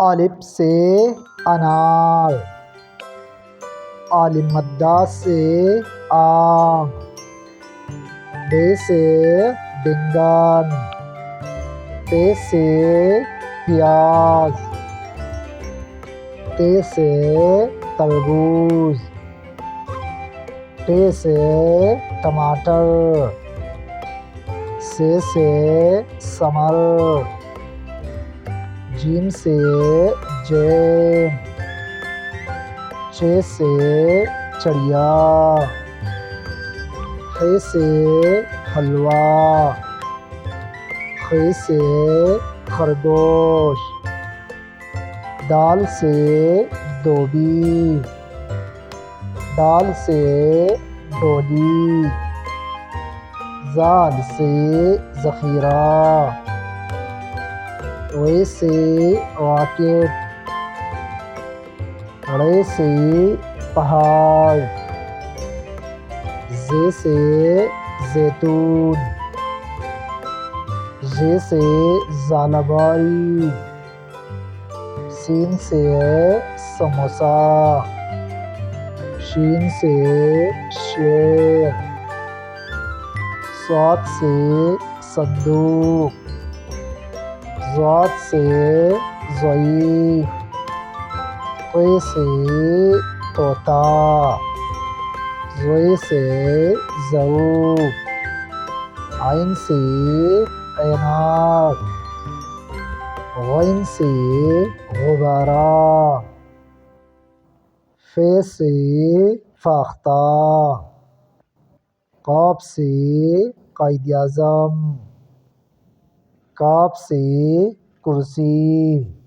الف سے انار، عین مدہ سے آم، ب سے بینگن، پ سے پیاز، ت سے تربوز، ٹ سے ٹماٹر، س سے ثمر، ج سے جیم، چ سے چڑیا، ح سے حلوہ، خ سے خرگوش، دال سے دھوبی، ڈال سے ڈولی، ذال سے ذخیرہ، ر سے راکٹ، ڑ سے پہاڑ، ز سے زیتون، ژ سے ژالہ، س سے سموسہ، ش سے شیر، ص سے صندوق، ض سے ضعیف، ط سے طوطا، ظ سے ظروف، ع سے عینک، غ سے غبارہ، ف سے فاختہ، ق سے قائداعظم، ک سے کرسی۔